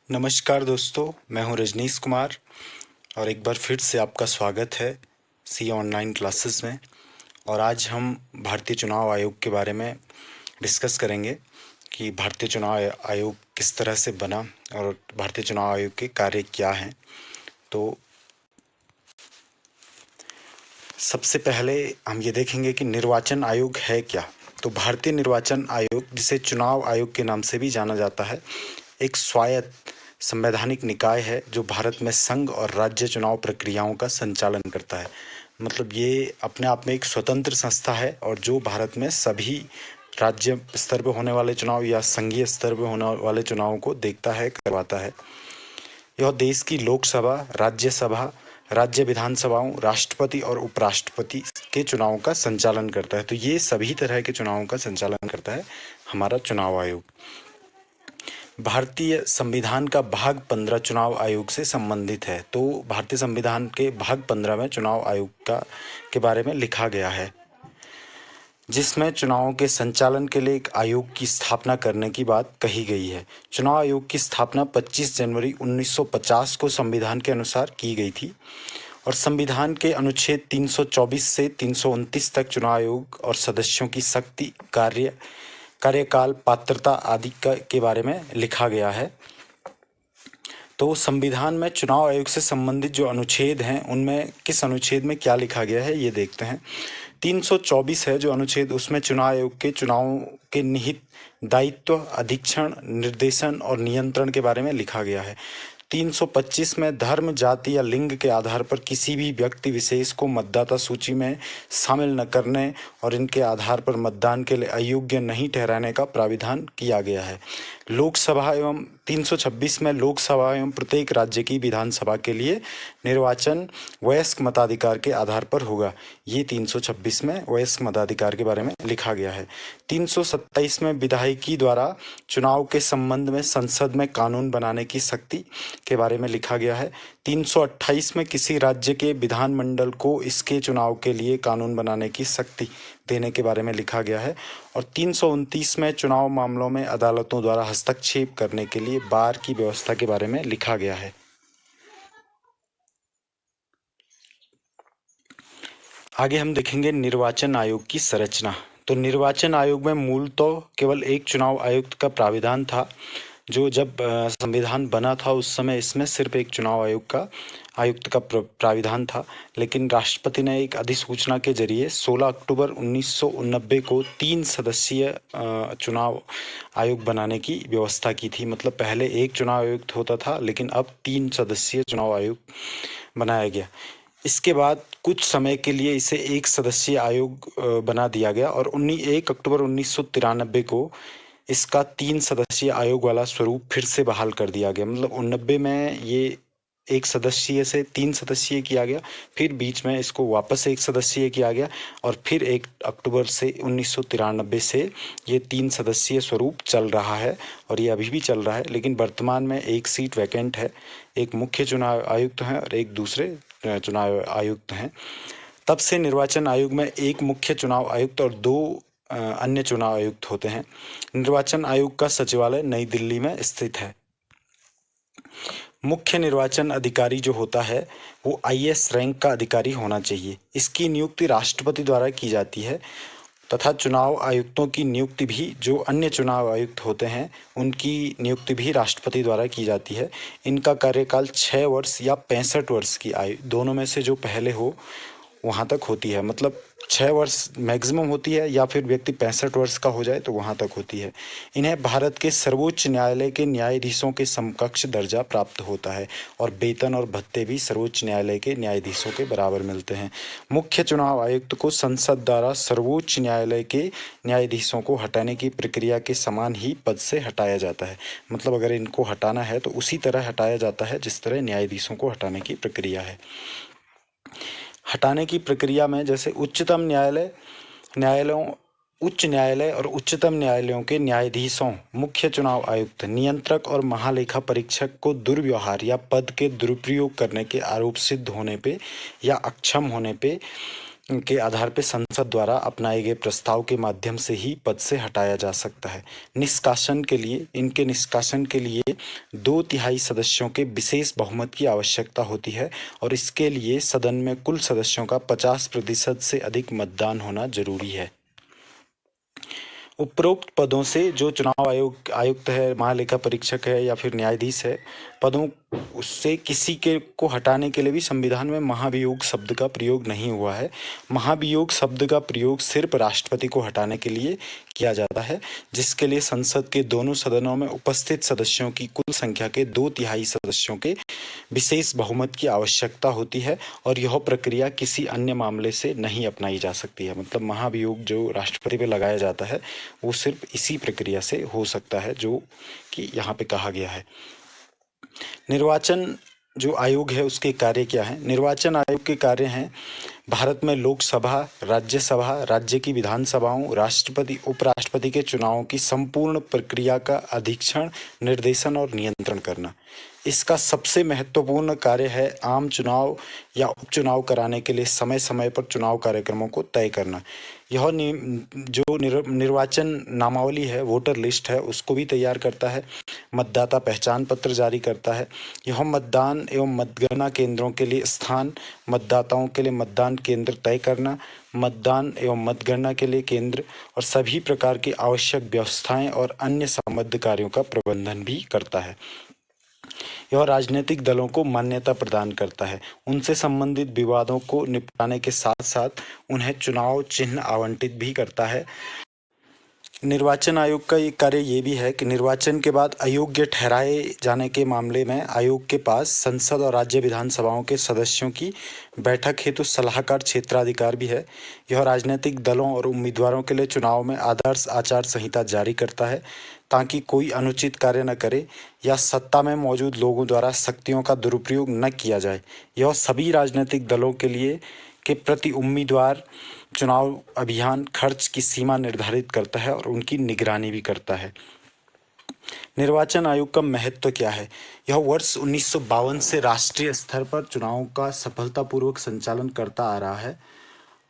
नमस्कार दोस्तों, मैं हूं रजनीश कुमार और एक बार फिर से आपका स्वागत है सी ऑनलाइन क्लासेस में। और आज हम भारतीय चुनाव आयोग के बारे में डिस्कस करेंगे कि भारतीय चुनाव आयोग किस तरह से बना और भारतीय चुनाव आयोग के कार्य क्या हैं। तो सबसे पहले हम ये देखेंगे कि निर्वाचन आयोग है क्या। तो भारतीय निर्वाचन आयोग, जिसे चुनाव आयोग के नाम से भी जाना जाता है, एक स्वायत्त संवैधानिक निकाय है जो भारत में संघ और राज्य चुनाव प्रक्रियाओं का संचालन करता है। मतलब ये अपने आप में एक स्वतंत्र संस्था है और जो भारत में सभी राज्य स्तर पर होने वाले चुनाव या संघीय स्तर पर होने वाले चुनावों को देखता है, करवाता है। यह देश की लोकसभा, राज्यसभा, राज्य विधानसभाओं, राष्ट्रपति और उपराष्ट्रपति के चुनावों का संचालन करता है। तो ये सभी तरह के चुनावों का संचालन करता है हमारा चुनाव आयोग। भारतीय संविधान का भाग 15 चुनाव आयोग से संबंधित है। तो भारतीय संविधान के भाग 15 में चुनाव आयोग के बारे में लिखा गया है, जिसमें चुनावों के संचालन के लिए एक आयोग की स्थापना करने की बात कही गई है। चुनाव आयोग की स्थापना 25 जनवरी 1950 को संविधान के अनुसार की गई थी और संविधान के अनुच्छेद 324 से 329 तक चुनाव आयोग और सदस्यों की शक्ति, कार्यकाल, पात्रता आदि के बारे में लिखा गया है। तो संविधान में चुनाव आयोग से संबंधित जो अनुच्छेद हैं, उनमें किस अनुच्छेद में क्या लिखा गया है ये देखते हैं। 324 है जो अनुच्छेद, उसमें चुनाव आयोग के चुनावों के निहित दायित्व, अधीक्षण, निर्देशन और नियंत्रण के बारे में लिखा गया है। 325 में धर्म, जाति या लिंग के आधार पर किसी भी व्यक्ति विशेष को मतदाता सूची में शामिल न करने और इनके आधार पर मतदान के लिए अयोग्य नहीं ठहराने का प्राविधान किया गया है। लोकसभा एवं 326 में लोकसभा एवं प्रत्येक राज्य की विधानसभा के लिए निर्वाचन वयस्क मताधिकार के आधार पर होगा। ये 326 में वयस्क मताधिकार के बारे में लिखा गया है। 327 में विधायिकी द्वारा चुनाव के संबंध में संसद में कानून बनाने की शक्ति के बारे में लिखा गया है। 328 में किसी राज्य के विधानमंडल को इसके चुनाव के लिए कानून बनाने की शक्ति देने के बारे में लिखा गया है। और 329 में चुनाव मामलों में अदालतों द्वारा हस्तक्षेप करने के लिए बार की व्यवस्था के बारे में लिखा गया है। आगे हम देखेंगे निर्वाचन आयोग की संरचना। तो निर्वाचन आयोग में मूल तो केवल एक चुनाव आयुक्त का प्राविधान था। जो जब संविधान बना था उस समय इसमें सिर्फ एक चुनाव आयुक्त का प्राविधान था, लेकिन राष्ट्रपति ने एक अधिसूचना के जरिए 16 अक्टूबर 1989 को 3 सदस्यीय चुनाव आयोग बनाने की व्यवस्था की थी। मतलब पहले एक चुनाव आयुक्त होता था, लेकिन अब 3 सदस्यीय चुनाव आयोग बनाया गया। इसके बाद कुछ समय के लिए इसे एक सदस्यीय आयोग बना दिया गया और 1 अक्टूबर 1993 को इसका 3 सदस्यीय आयोग वाला स्वरूप फिर से बहाल कर दिया गया। मतलब 89 में ये एक सदस्यीय से 3 सदस्यीय किया गया, फिर बीच में इसको वापस एक सदस्यीय किया गया और फिर 1 अक्टूबर से 1993 से ये 3 सदस्यीय स्वरूप चल रहा है और ये अभी भी चल रहा है। लेकिन वर्तमान में एक सीट वैकेंट है, एक मुख्य चुनाव आयुक्त हैं और एक दूसरे चुनाव आयुक्त हैं। तब से निर्वाचन आयोग में एक मुख्य चुनाव आयुक्त और 2 अन्य चुनाव आयुक्त होते हैं। निर्वाचन आयोग का सचिवालय नई दिल्ली में स्थित है। मुख्य निर्वाचन अधिकारी जो होता है वो आईएएस रैंक का अधिकारी होना चाहिए। इसकी नियुक्ति राष्ट्रपति द्वारा की जाती है तथा चुनाव आयुक्तों की नियुक्ति भी, जो अन्य चुनाव आयुक्त होते हैं उनकी नियुक्ति भी राष्ट्रपति द्वारा की जाती है। इनका कार्यकाल 6 वर्ष या 65 वर्ष की आयु, दोनों में से जो पहले हो वहाँ तक होती है। मतलब 6 वर्ष मैक्सिमम होती है या फिर व्यक्ति 65 वर्ष का हो जाए तो वहाँ तक होती है। इन्हें भारत के सर्वोच्च न्यायालय के न्यायाधीशों के समकक्ष दर्जा प्राप्त होता है और वेतन और भत्ते भी सर्वोच्च न्यायालय के न्यायाधीशों के बराबर मिलते हैं। मुख्य चुनाव आयुक्त को संसद द्वारा सर्वोच्च न्यायालय के न्यायाधीशों को हटाने की प्रक्रिया के समान ही पद से हटाया जाता है। मतलब अगर इनको हटाना है तो उसी तरह हटाया जाता है जिस तरह न्यायाधीशों को हटाने की प्रक्रिया है। हटाने की प्रक्रिया में जैसे उच्च न्यायालय और उच्चतम न्यायालयों के न्यायाधीशों, मुख्य चुनाव आयुक्त, नियंत्रक और महालेखा परीक्षक को दुर्व्यवहार या पद के दुरुपयोग करने के आरोप सिद्ध होने पे या अक्षम होने पे के आधार पर संसद द्वारा अपनाए गए प्रस्ताव के माध्यम से ही पद से हटाया जा सकता है। निष्कासन के लिए 2/3 सदस्यों के विशेष बहुमत की आवश्यकता होती है और इसके लिए सदन में कुल सदस्यों का 50% से अधिक मतदान होना जरूरी है। उपरोक्त पदों से जो चुनाव आयुक्त है, महालेखा परीक्षक है या फिर न्यायाधीश है, पदों उससे किसी के को हटाने के लिए भी संविधान में महाभियोग शब्द का प्रयोग नहीं हुआ है। महाभियोग शब्द का प्रयोग सिर्फ राष्ट्रपति को हटाने के लिए किया जाता है, जिसके लिए संसद के दोनों सदनों में उपस्थित सदस्यों की कुल संख्या के 2/3 सदस्यों के विशेष बहुमत की आवश्यकता होती है और यह प्रक्रिया किसी अन्य मामले से नहीं अपनाई जा सकती है। मतलब महाभियोग जो राष्ट्रपति पे लगाया जाता है वो सिर्फ इसी प्रक्रिया से हो सकता है जो कि यहाँ पे कहा गया है। निर्वाचन जो आयोग है उसके कार्य क्या हैं? निर्वाचन आयोग के कार्य हैं भारत में लोकसभा, राज्यसभा, राज्य की विधानसभाओं, राष्ट्रपति, उपराष्ट्रपति के चुनावों की संपूर्ण प्रक्रिया का अधीक्षण, निर्देशन और नियंत्रण करना। इसका सबसे महत्वपूर्ण कार्य है आम चुनाव या उपचुनाव कराने के लिए समय समय पर चुनाव कार्यक्रमों को तय करना। यह जो निर्वाचन नामावली है, वोटर लिस्ट है, उसको भी तैयार करता है। मतदाता पहचान पत्र जारी करता है। यह मतदान एवं मतगणना केंद्रों के लिए स्थान, मतदाताओं के लिए मतदान केंद्र तय करना, मतदान एवं मतगणना के लिए केंद्र और सभी प्रकार की आवश्यक व्यवस्थाएं और अन्य संबद्ध कार्यों का प्रबंधन भी करता है। यह राजनीतिक दलों को मान्यता प्रदान करता है, उनसे संबंधित विवादों को निपटाने के साथ साथ उन्हें चुनाव चिन्ह आवंटित भी करता है। निर्वाचन आयोग का एक कार्य ये भी है कि निर्वाचन के बाद अयोग्य ठहराए जाने के मामले में आयोग के पास संसद और राज्य विधानसभाओं के सदस्यों की बैठक हेतु सलाहकार क्षेत्राधिकार भी है। यह राजनीतिक दलों और उम्मीदवारों के लिए चुनाव में आदर्श आचार संहिता जारी करता है ताकि कोई अनुचित कार्य न करे या सत्ता में मौजूद लोगों द्वारा शक्तियों का दुरुपयोग न किया जाए। यह सभी राजनीतिक दलों के प्रति उम्मीदवार चुनाव अभियान खर्च की सीमा निर्धारित करता है और उनकी निगरानी भी करता है। निर्वाचन आयोग का महत्व क्या है? यह वर्ष 1952 से राष्ट्रीय स्तर पर चुनावों का सफलतापूर्वक संचालन करता आ रहा है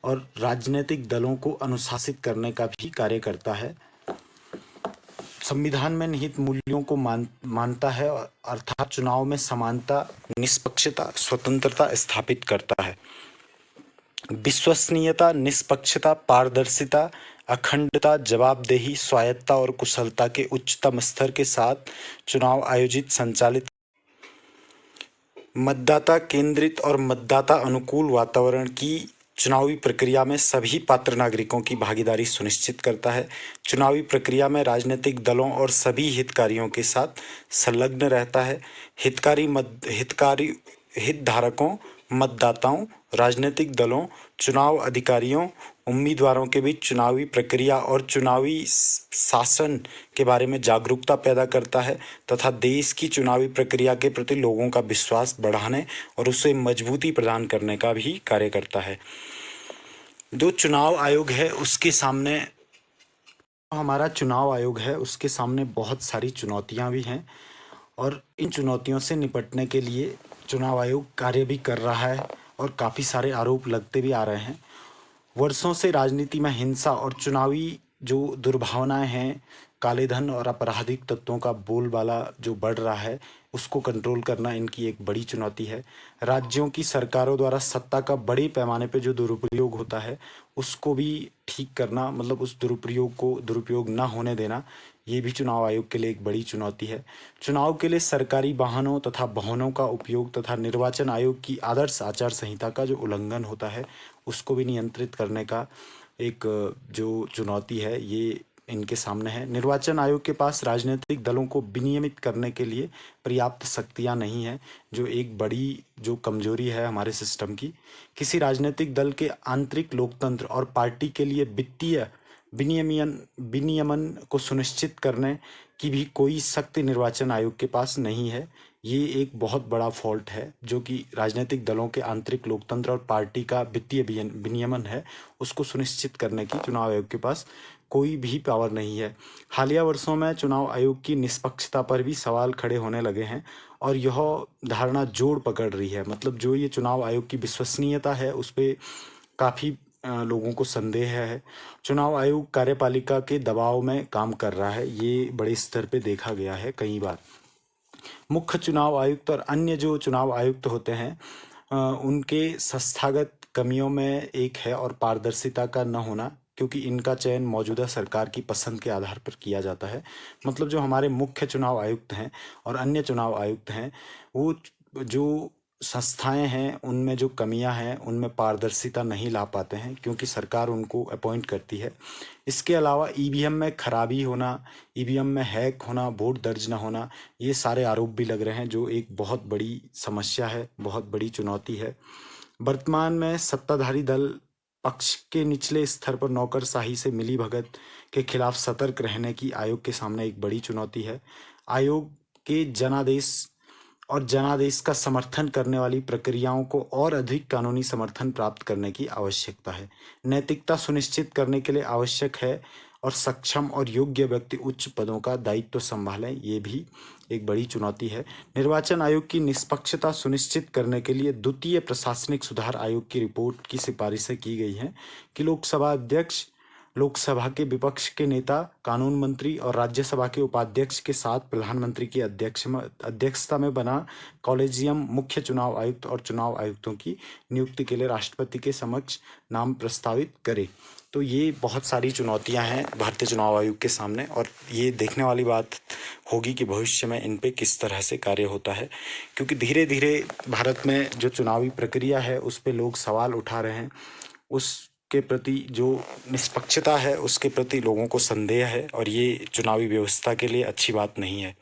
और राजनीतिक दलों को अनुशासित करने का भी कार्य करता है। संविधान में निहित मूल्यों को मानता है, अर्थात चुनाव में समानता, निष्पक्षता, स्वतंत्रता स्थापित करता है। विश्वसनीयता, निष्पक्षता, पारदर्शिता, अखंडता, जवाबदेही, स्वायत्ता और कुशलता के उच्चतम स्तर के साथ चुनाव आयोजित संचालित मतदाता केंद्रित और मतदाता अनुकूल वातावरण की चुनावी प्रक्रिया में सभी पात्र नागरिकों की भागीदारी सुनिश्चित करता है। चुनावी प्रक्रिया में राजनीतिक दलों और सभी हितधारकों के साथ संलग्न रहता है। हितधारकों, मतदाताओं, राजनीतिक दलों, चुनाव अधिकारियों, उम्मीदवारों के बीच चुनावी प्रक्रिया और चुनावी शासन के बारे में जागरूकता पैदा करता है तथा देश की चुनावी प्रक्रिया के प्रति लोगों का विश्वास बढ़ाने और उसे मजबूती प्रदान करने का भी कार्य करता है। जो चुनाव आयोग है उसके सामने हमारा चुनाव आयोग है उसके सामने बहुत सारी चुनौतियां भी हैं और इन चुनौतियों से निपटने के लिए चुनाव आयोग कार्य भी कर रहा है और काफ़ी सारे आरोप लगते भी आ रहे हैं। वर्षों से राजनीति में हिंसा और चुनावी जो दुर्भावनाएं हैं, काले धन और आपराधिक तत्वों का बोलबाला जो बढ़ रहा है, उसको कंट्रोल करना इनकी एक बड़ी चुनौती है। राज्यों की सरकारों द्वारा सत्ता का बड़े पैमाने पे जो दुरुपयोग होता है, उसको भी ठीक करना, मतलब उस दुरुपयोग ना होने देना, ये भी चुनाव आयोग के लिए एक बड़ी चुनौती है। चुनाव के लिए सरकारी वाहनों तथा भवनों का उपयोग तथा निर्वाचन आयोग की आदर्श आचार संहिता का जो उल्लंघन होता है, उसको भी नियंत्रित करने का एक जो चुनौती है, ये इनके सामने है। निर्वाचन आयोग के पास राजनीतिक दलों को विनियमित करने के लिए पर्याप्त शक्तियां नहीं है, जो एक बड़ी जो कमजोरी है हमारे सिस्टम की। किसी राजनीतिक दल के आंतरिक लोकतंत्र और पार्टी के लिए वित्तीय विनियमन को सुनिश्चित करने की भी कोई शक्ति निर्वाचन आयोग के पास नहीं है। ये एक बहुत बड़ा फॉल्ट है जो कि राजनीतिक दलों के आंतरिक लोकतंत्र और पार्टी का वित्तीय विनियमन है, उसको सुनिश्चित करने की चुनाव आयोग के पास कोई भी पावर नहीं है। हालिया वर्षों में चुनाव आयोग की निष्पक्षता पर भी सवाल खड़े होने लगे हैं और यह धारणा जोर पकड़ रही है। मतलब जो ये चुनाव आयोग की विश्वसनीयता है उस पर काफ़ी लोगों को संदेह है। चुनाव आयोग कार्यपालिका के दबाव में काम कर रहा है, ये बड़े स्तर पे देखा गया है कई बार। मुख्य चुनाव आयुक्त और अन्य जो चुनाव आयुक्त होते हैं उनके संस्थागत कमियों में एक है और पारदर्शिता का न होना, क्योंकि इनका चयन मौजूदा सरकार की पसंद के आधार पर किया जाता है। मतलब जो हमारे मुख्य चुनाव आयुक्त हैं और अन्य चुनाव आयुक्त हैं, वो जो संस्थाएं हैं उनमें जो कमियां हैं उनमें पारदर्शिता नहीं ला पाते हैं, क्योंकि सरकार उनको अपॉइंट करती है। इसके अलावा ईवीएम में खराबी होना, ईवीएम में हैक होना, वोट दर्ज न होना, ये सारे आरोप भी लग रहे हैं, जो एक बहुत बड़ी समस्या है, बहुत बड़ी चुनौती है। वर्तमान में सत्ताधारी दल पक्ष के निचले स्तर पर नौकरशाही से मिलीभगत के खिलाफ सतर्क रहने की आयोग के सामने एक बड़ी चुनौती है। आयोग के जनादेश का समर्थन करने वाली प्रक्रियाओं को और अधिक कानूनी समर्थन प्राप्त करने की आवश्यकता है। नैतिकता सुनिश्चित करने के लिए आवश्यक है और सक्षम और योग्य व्यक्ति उच्च पदों का दायित्व संभालें, ये भी एक बड़ी चुनौती है। निर्वाचन आयोग की निष्पक्षता सुनिश्चित करने के लिए द्वितीय प्रशासनिक सुधार आयोग की रिपोर्ट की सिफारिशें की गई हैं कि लोकसभा अध्यक्ष, लोकसभा के विपक्ष के नेता, कानून मंत्री और राज्यसभा के उपाध्यक्ष के साथ प्रधानमंत्री की अध्यक्षता में बना कॉलेजियम मुख्य चुनाव आयुक्त और चुनाव आयुक्तों की नियुक्ति के लिए राष्ट्रपति के समक्ष नाम प्रस्तावित करे। तो ये बहुत सारी चुनौतियां हैं भारतीय चुनाव आयोग के सामने, और ये देखने वाली बात होगी कि भविष्य में इन पे किस तरह से कार्य होता है, क्योंकि धीरे धीरे भारत में जो चुनावी प्रक्रिया है उस पे लोग सवाल उठा रहे हैं। उसके प्रति जो निष्पक्षता है उसके प्रति लोगों को संदेह है, और ये चुनावी व्यवस्था के लिए अच्छी बात नहीं है।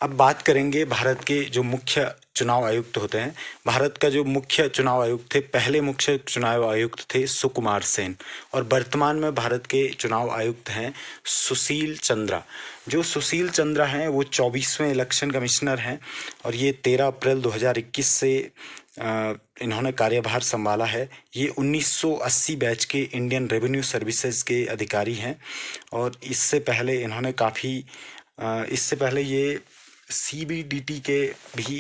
अब बात करेंगे भारत के जो मुख्य चुनाव आयुक्त होते हैं। भारत का जो मुख्य चुनाव आयुक्त थे, पहले मुख्य चुनाव आयुक्त थे सुकुमार सेन, और वर्तमान में भारत के चुनाव आयुक्त हैं सुशील चंद्रा। जो सुशील चंद्रा हैं वो 24वें इलेक्शन कमिश्नर हैं, और ये 13 अप्रैल 2021 से इन्होंने कार्यभार संभाला है। ये 1980 बैच के इंडियन रेवेन्यू सर्विसेज के अधिकारी हैं, और इससे पहले ये CBDT के भी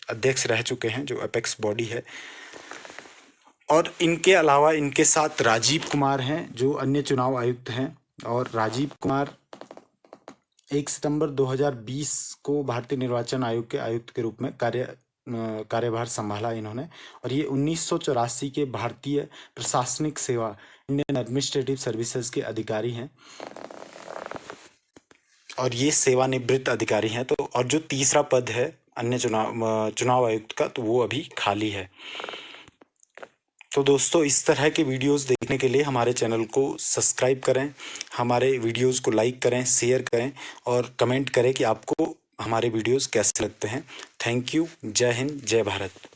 अध्यक्ष रह चुके हैं, जो अपेक्स बॉडी है। और इनके अलावा इनके साथ राजीव कुमार हैं जो अन्य चुनाव आयुक्त हैं, और राजीव कुमार 1 सितंबर 2020 को भारतीय निर्वाचन आयोग के आयुक्त के रूप में कार्यभार संभाला इन्होंने। और ये 1984 के भारतीय प्रशासनिक सेवा इंडियन एडमिनिस्ट्रेटिव सर्विसेज के अधिकारी हैं, और ये सेवानिवृत्त अधिकारी हैं। तो और जो तीसरा पद है अन्य चुनाव आयुक्त का, तो वो अभी खाली है। तो दोस्तों, इस तरह के वीडियोस देखने के लिए हमारे चैनल को सब्सक्राइब करें, हमारे वीडियोस को लाइक करें, शेयर करें और कमेंट करें कि आपको हमारे वीडियोस कैसे लगते हैं। Thank you. जय हिंद, जय भारत।